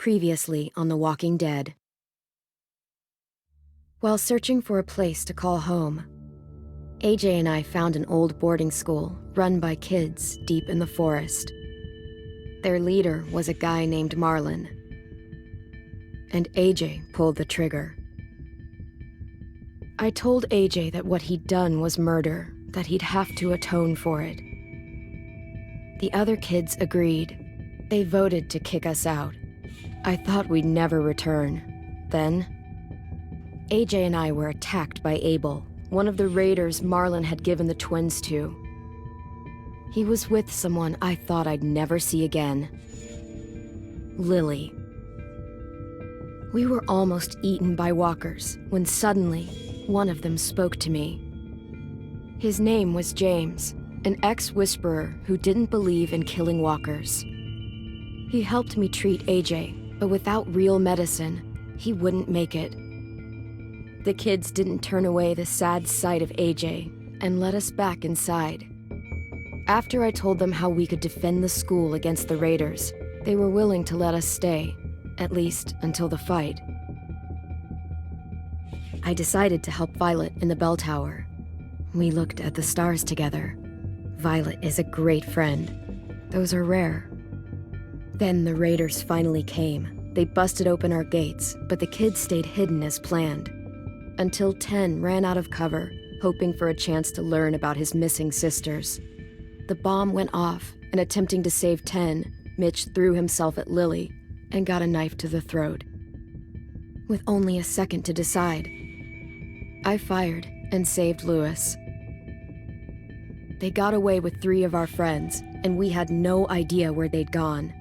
Previously on The Walking Dead. While searching for a place to call home, AJ and I found an old boarding school run by kids deep in the forest. Their leader was a guy named Marlin, and AJ pulled the trigger. I told AJ that what he'd done was murder, that he'd have to atone for it. The other kids agreed. They voted to kick us out. I thought we'd never return. Then, AJ and I were attacked by Abel, one of the raiders Marlin had given the twins to. He was with someone I thought I'd never see again. Lily. We were almost eaten by walkers when suddenly, one of them spoke to me. His name was James, an ex-whisperer who didn't believe in killing walkers. He helped me treat AJ, but without real medicine, he wouldn't make it. The kids didn't turn away the sad sight of AJ and let us back inside. After I told them how we could defend the school against the raiders, they were willing to let us stay, at least until the fight. I decided to help Violet in the bell tower. We looked at the stars together. Violet is a great friend. Those are rare. Then the raiders finally came. They busted open our gates, but the kids stayed hidden as planned. Until 10 ran out of cover, hoping for a chance to learn about his missing sisters. The bomb went off, and attempting to save 10, Mitch threw himself at Lily and got a knife to the throat. With only a second to decide, I fired and saved Lewis. They got away with 3 of our friends, and we had no idea where they'd gone.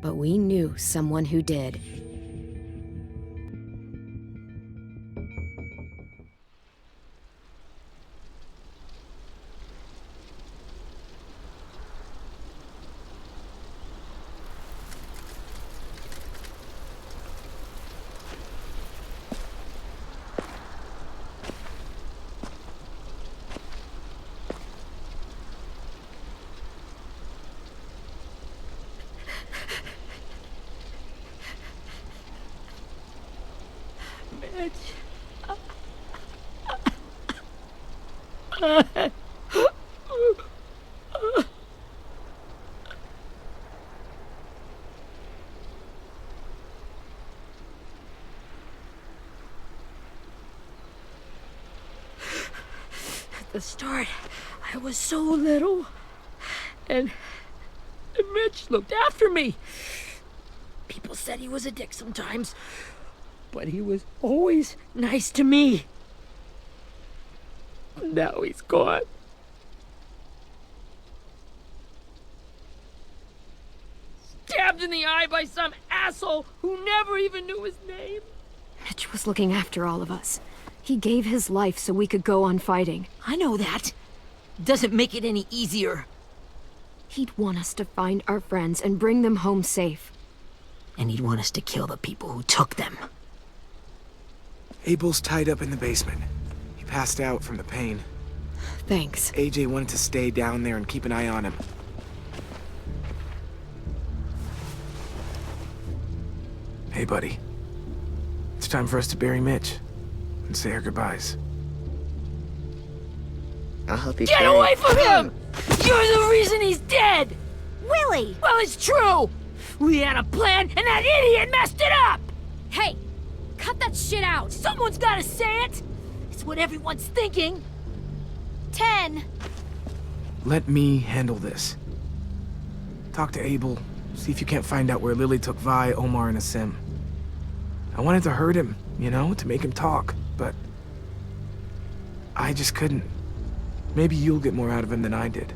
But we knew someone who did. At the start, I was so little, and Mitch looked after me. People said he was a dick sometimes, but he was always nice to me. Now he's gone. Stabbed in the eye by some asshole who never even knew his name. Mitch was looking after all of us. He gave his life so we could go on fighting. I know that. Doesn't make it any easier. He'd want us to find our friends and bring them home safe. And he'd want us to kill the people who took them. Abel's tied up in the basement. He passed out from the pain. Thanks. AJ wanted to stay down there and keep an eye on him. Hey, buddy. It's time for us to bury Mitch and say our goodbyes. I'll help you Get carry. away from him! You're the reason he's dead! Willie! Well, it's true! We had a plan, and that idiot messed it up! Hey! Cut that shit out! Someone's gotta say it! It's what everyone's thinking. 10! Let me handle this. Talk to Abel. See if you can't find out where Lily took Vi, Omar, and Asim. I wanted to hurt him, you know, to make him talk, but I just couldn't. Maybe you'll get more out of him than I did.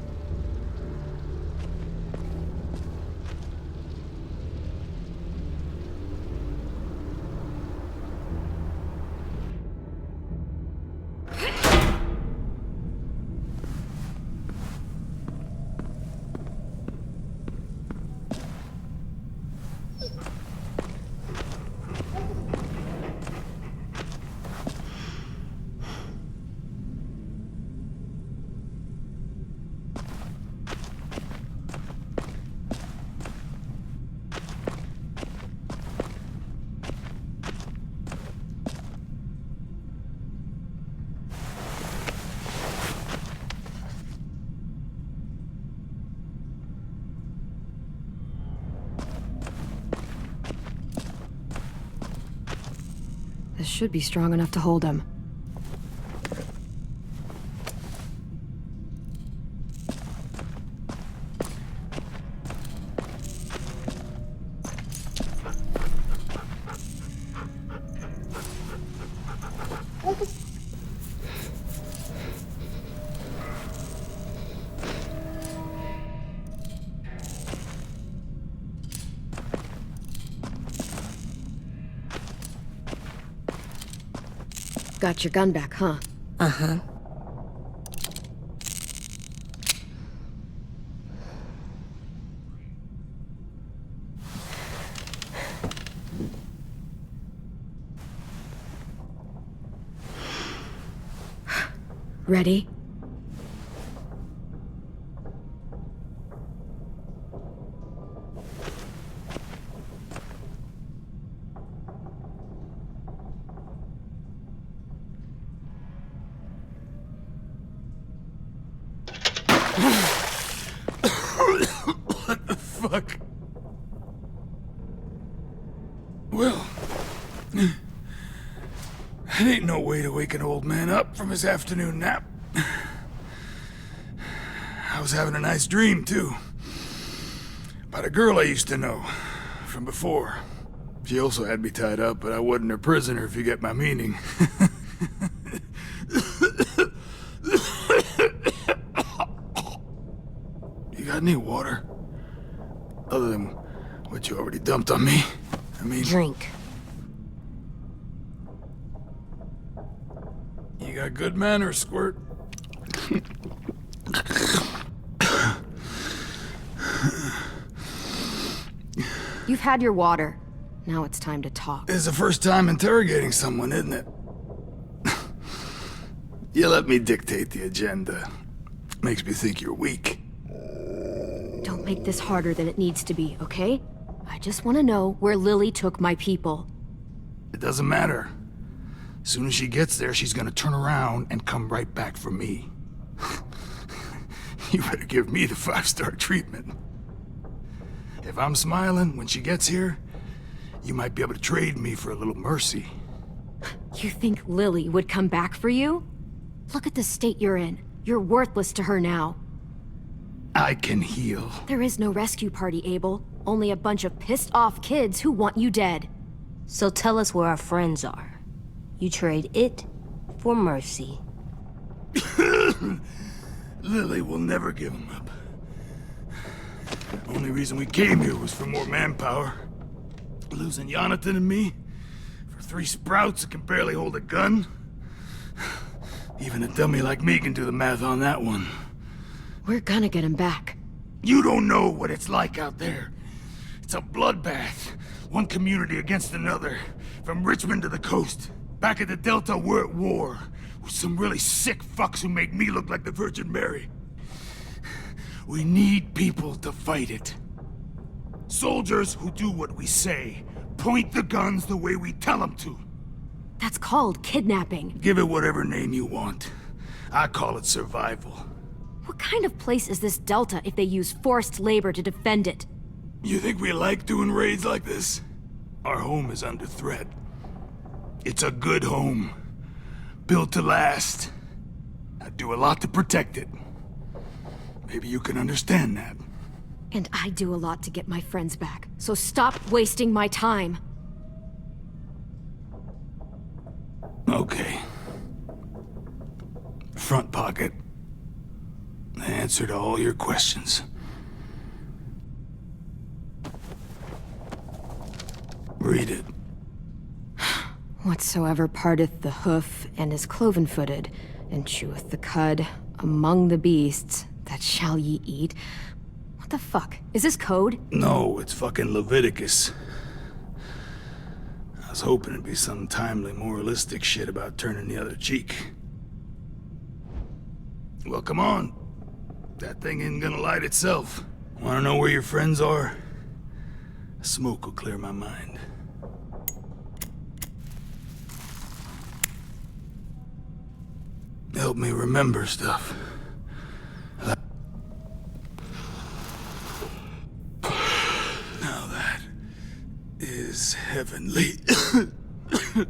This should be strong enough to hold him. Got your gun back, huh? Uh-huh. Ready? What the fuck? Well, that ain't no way to wake an old man up from his afternoon nap. I was having a nice dream, too. About a girl I used to know from before. She also had me tied up, but I wasn't her prisoner, if you get my meaning. You got any water? Other than what you already dumped on me? I mean... Drink. You got good manners, Squirt. You've had your water. Now it's time to talk. It's the first time interrogating someone, isn't it? You let me dictate the agenda. Makes me think you're weak. Don't make this harder than it needs to be, okay? I just want to know where Lily took my people. It doesn't matter. As soon as she gets there, she's gonna turn around and come right back for me. You better give me the 5-star treatment. If I'm smiling when she gets here, you might be able to trade me for a little mercy. You think Lily would come back for you? Look at the state you're in. You're worthless to her now. I can heal. There is no rescue party, Abel. Only a bunch of pissed-off kids who want you dead. So tell us where our friends are. You trade it for mercy. Lily will never give him up. Only reason we came here was for more manpower. Losing Jonathan and me for 3 sprouts that can barely hold a gun. Even a dummy like me can do the math on that one. We're gonna get him back. You don't know what it's like out there. It's a bloodbath. One community against another. From Richmond to the coast. Back at the Delta, we're at war. With some really sick fucks who make me look like the Virgin Mary. We need people to fight it. Soldiers who do what we say. Point the guns the way we tell them to. That's called kidnapping. Give it whatever name you want. I call it survival. What kind of place is this Delta if they use forced labor to defend it? You think we like doing raids like this? Our home is under threat. It's a good home. Built to last. I do a lot to protect it. Maybe you can understand that. And I do a lot to get my friends back. So stop wasting my time. Okay. Front pocket. The answer to all your questions. Read it. Whatsoever parteth the hoof, and is cloven-footed, and cheweth the cud, among the beasts, that shall ye eat. What the fuck? Is this code? No, it's fucking Leviticus. I was hoping it'd be some timely moralistic shit about turning the other cheek. Well, come on. That thing ain't gonna light itself. Wanna know where your friends are? Smoke will clear my mind. Help me remember stuff. Now that is heavenly. Shit.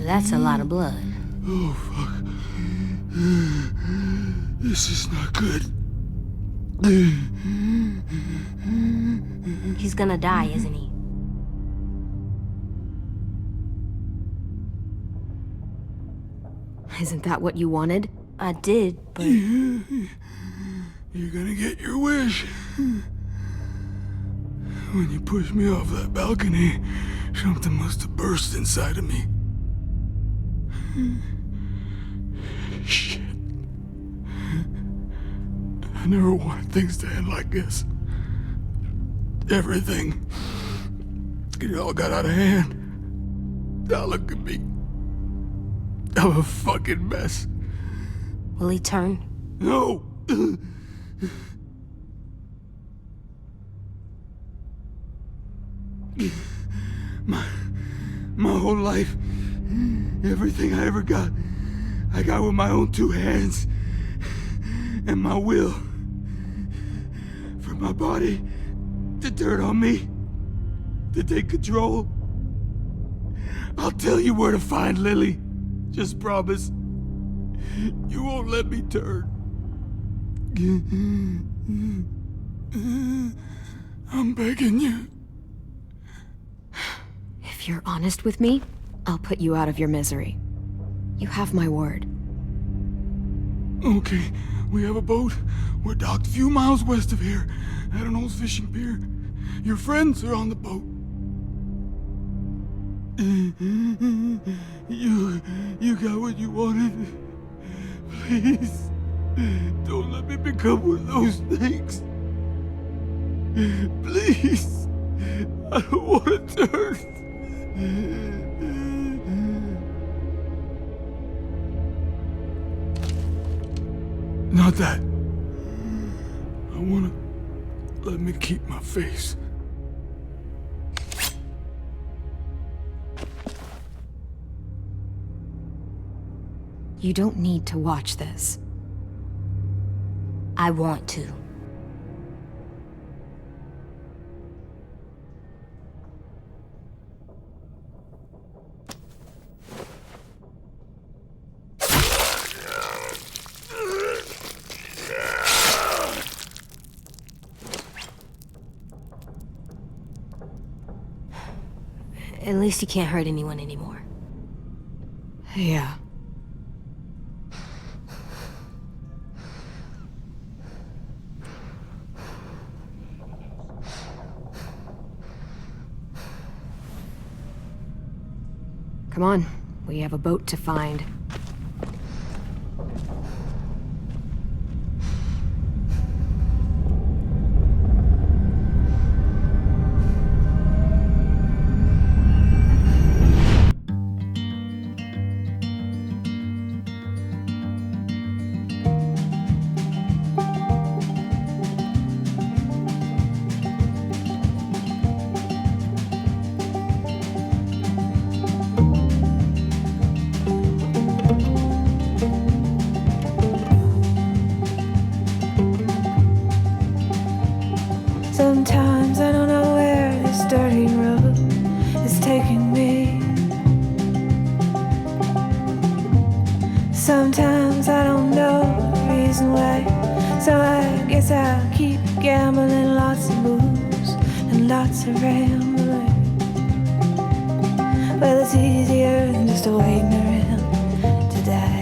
That's a lot of blood. Oh, fuck. This is not good. He's gonna die, isn't he? Isn't that what you wanted? I did, but... You're gonna get your wish. When you pushed me off that balcony, something must have burst inside of me. Shit. I never wanted things to end like this. Everything. It all got out of hand. Now look at me. I'm a fucking mess. Will he turn? No! My whole life, everything I ever got, I got with my own two hands and my will. For my body to turn on me, to take control. I'll tell you where to find Lily. Just promise. You won't let me turn. I'm begging you. If you're honest with me, I'll put you out of your misery. You have my word. Okay, we have a boat. We're docked a few miles west of here, at an old fishing pier. Your friends are on the boat. You got what you wanted. Please, don't let me become one of those things. Please, I don't want to turn. Not that. I wanna let me keep my face. You don't need to watch this. I want to. At least you can't hurt anyone anymore. Yeah. Come on, we have a boat to find. Sometimes I don't know where this dirty road is taking me. Sometimes I don't know the reason why, so I guess I'll keep gambling. Lots of moves and lots of rambling. Well, it's easier than just waiting around to die.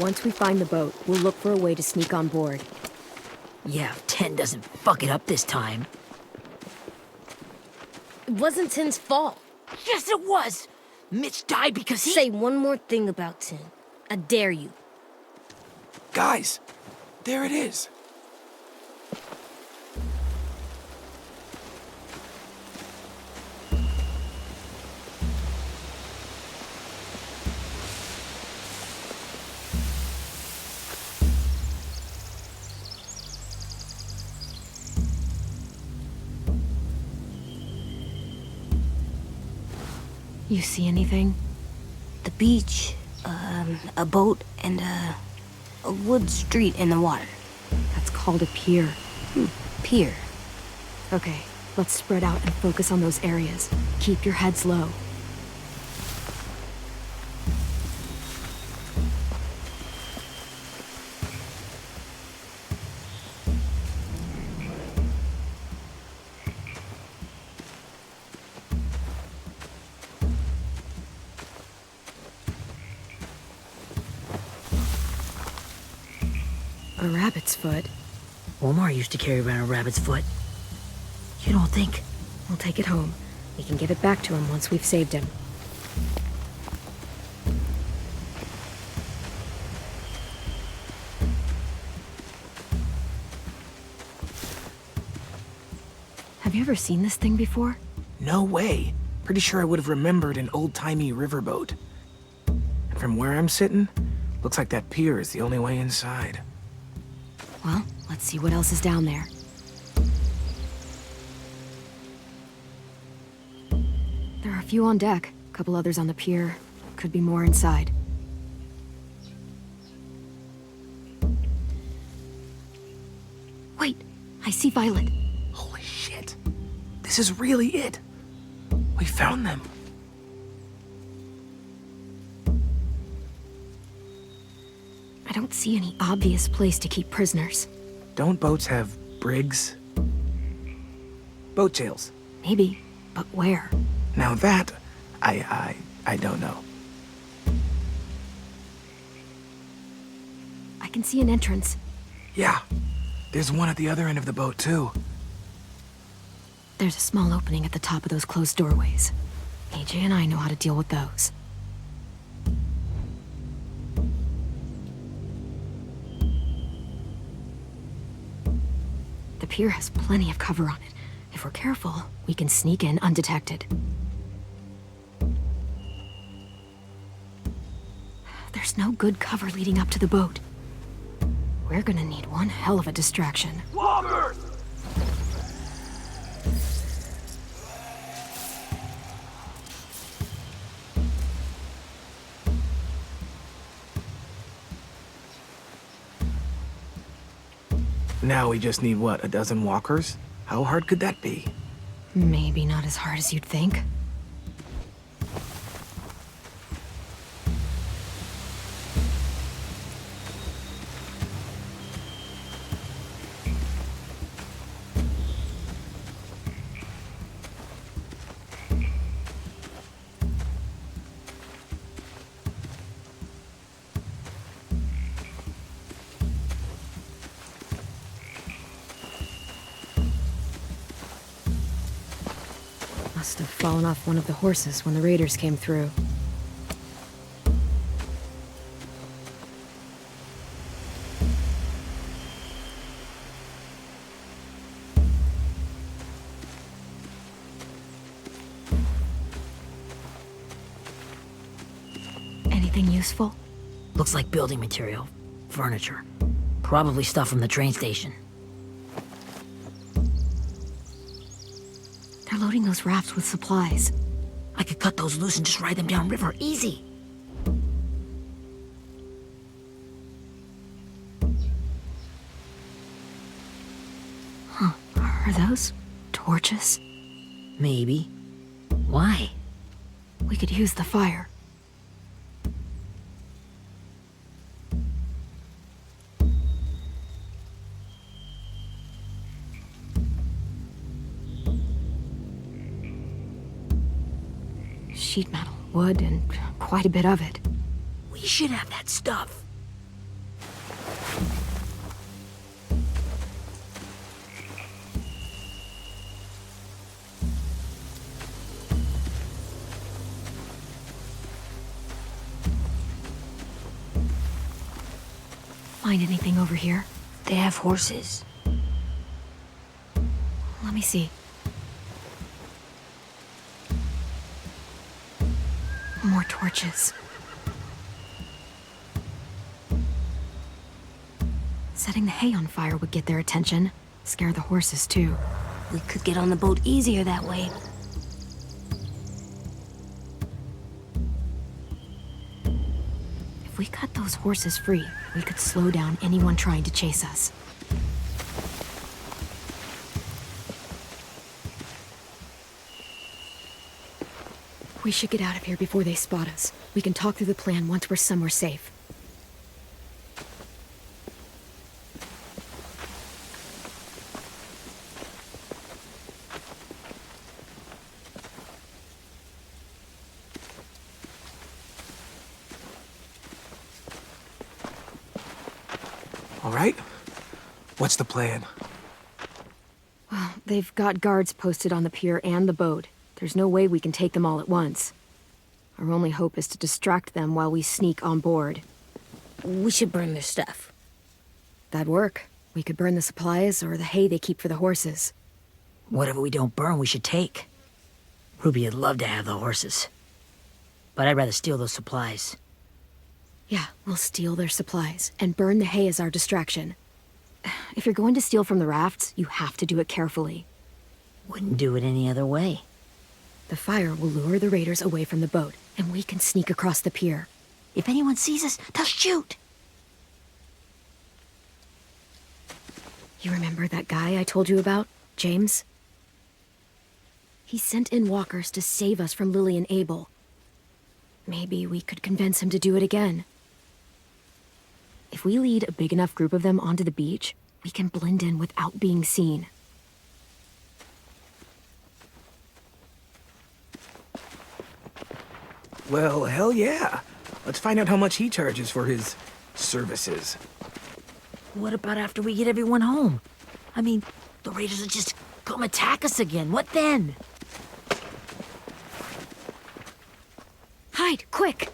Once we find the boat, we'll look for a way to sneak on board. Yeah, 10 doesn't fuck it up this time. It wasn't Tin's fault. Yes, it was! Mitch died because he... Say one more thing about Tin. I dare you. Guys, there it is. You see anything? The beach, a boat, and a wood street in the water. That's called a pier. Pier. Okay, let's spread out and focus on those areas. Keep your heads low. A rabbit's foot. Omar used to carry around a rabbit's foot. You don't think? We'll take it home. We can give it back to him once we've saved him. Have you ever seen this thing before? No way. Pretty sure I would have remembered an old-timey riverboat. And from where I'm sitting, looks like that pier is the only way inside. Well, let's see what else is down there. There are a few on deck, a couple others on the pier. Could be more inside. Wait, I see Violet. Holy shit. This is really it. We found them. I don't see any obvious place to keep prisoners. Don't boats have brigs? Boat jails. Maybe, but where? Now that, I don't know. I can see an entrance. Yeah, there's one at the other end of the boat too. There's a small opening at the top of those closed doorways. AJ and I know how to deal with those. The pier has plenty of cover on it. If we're careful, we can sneak in undetected. There's no good cover leading up to the boat. We're gonna need one hell of a distraction. Walkers! Now we just need, what, a dozen walkers? How hard could that be? Maybe not as hard as you'd think. Must have fallen off one of the horses when the raiders came through. Anything useful? Looks like building material. Furniture. Probably stuff from the train station. They're loading those rafts with supplies. I could cut those loose and just ride them downriver. Easy. Huh. Are those torches? Maybe. Why? We could use the fire. Sheet metal, wood, and quite a bit of it. We should have that stuff. find anything over here. They have horses. Let me see. More torches. Setting the hay on fire would get their attention. Scare the horses, too. We could get on the boat easier that way. If we cut those horses free, we could slow down anyone trying to chase us. We should get out of here before they spot us. We can talk through the plan once we're somewhere safe. All right? What's the plan? Well, they've got guards posted on the pier and the boat. There's no way we can take them all at once. Our only hope is to distract them while we sneak on board. We should burn their stuff. That'd work. We could burn the supplies or the hay they keep for the horses. Whatever we don't burn, we should take. Ruby would love to have the horses. But I'd rather steal those supplies. Yeah, we'll steal their supplies and burn the hay as our distraction. If you're going to steal from the rafts, you have to do it carefully. Wouldn't do it any other way. The fire will lure the raiders away from the boat, and we can sneak across the pier. If anyone sees us, they'll shoot. You remember that guy I told you about, James? He sent in walkers to save us from Lily and Abel. Maybe we could convince him to do it again. If we lead a big enough group of them onto the beach, we can blend in without being seen. Well, hell yeah. Let's find out how much he charges for his services. What about after we get everyone home? I mean, the raiders will just come attack us again. What then? Hide, quick!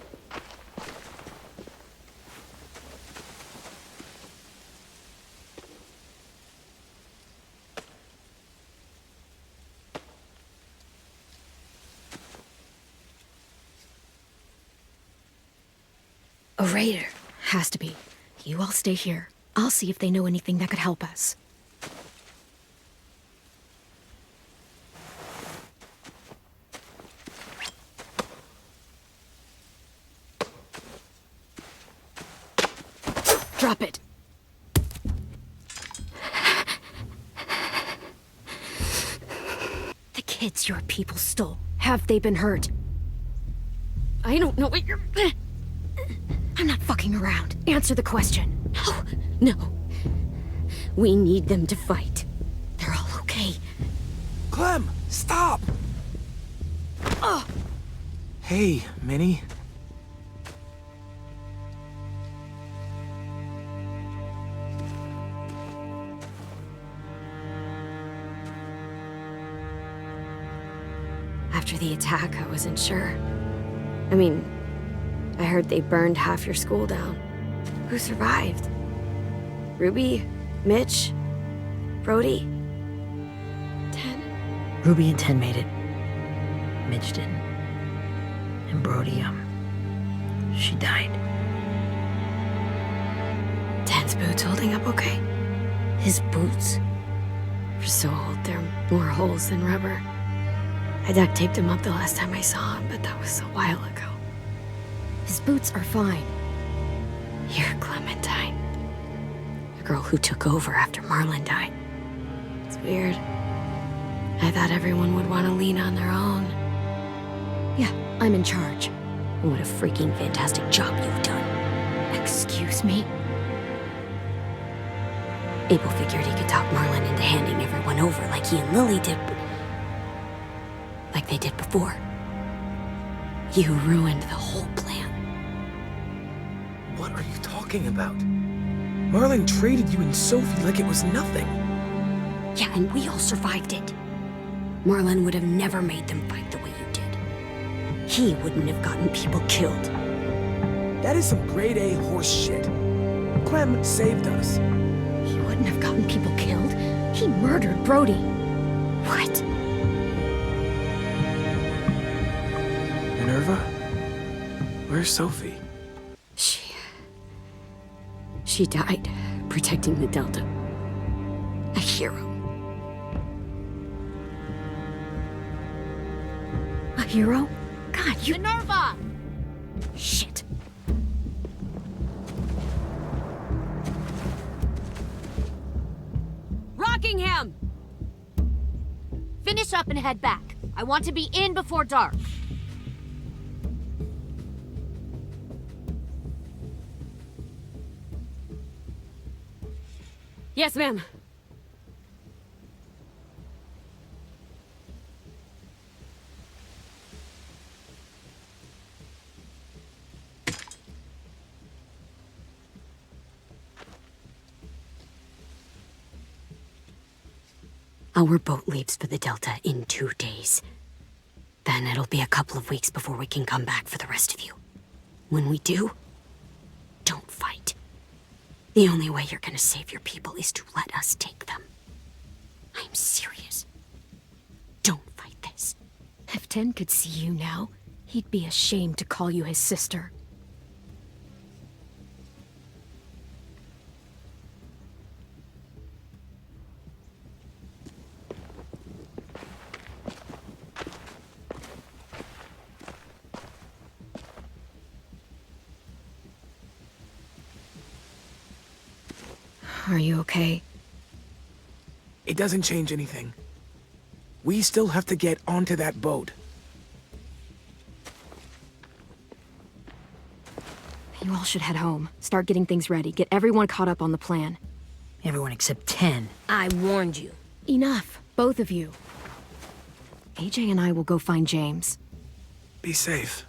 A raider. Has to be. You all stay here. I'll see if they know anything that could help us. Drop it. The kids your people stole. Have they been hurt? I don't know what you're... I'm not fucking around. Answer the question. No. We need them to fight. They're all okay. Clem, stop! Hey, Minnie. After the attack, I wasn't sure. I mean, I heard they burned half your school down. Who survived? Ruby? Mitch? Brody? 10? Ruby and 10 made it. Mitch didn't. And Brody, she died. 10's boots holding up okay? His boots. They're so old, there are more holes than rubber. I duct taped him up the last time I saw him, but that was a while ago. His boots are fine. You're Clementine. The girl who took over after Marlon died. It's weird. I thought everyone would want to lean on their own. Yeah, I'm in charge. What a freaking fantastic job you've done. Excuse me? Abel figured he could talk Marlon into handing everyone over like he and Lily did, but... like they did before. You ruined the whole plan. What are you talking about? Marlon traded you and Sophie like it was nothing. Yeah, and we all survived it. Marlon would have never made them fight the way you did. He wouldn't have gotten people killed. That is some grade A horse shit. Clem saved us. He wouldn't have gotten people killed. He murdered Brody. What? Minerva? Where's Sophie? She died protecting the Delta. A hero. A hero? God, you... Minerva! Shit. Rockingham! Finish up and head back. I want to be in before dark. Yes, ma'am. Our boat leaves for the Delta in 2 days. Then it'll be a couple of weeks before we can come back for the rest of you. When we do, don't fight. The only way you're gonna save your people is to let us take them. I'm serious. Don't fight this. If Ten could see you now, he'd be ashamed to call you his sister. Are you okay? It doesn't change anything. We still have to get onto that boat. You all should head home. Start getting things ready. Get everyone caught up on the plan. Everyone except 10. I warned you. Enough, both of you. AJ and I will go find James. Be safe.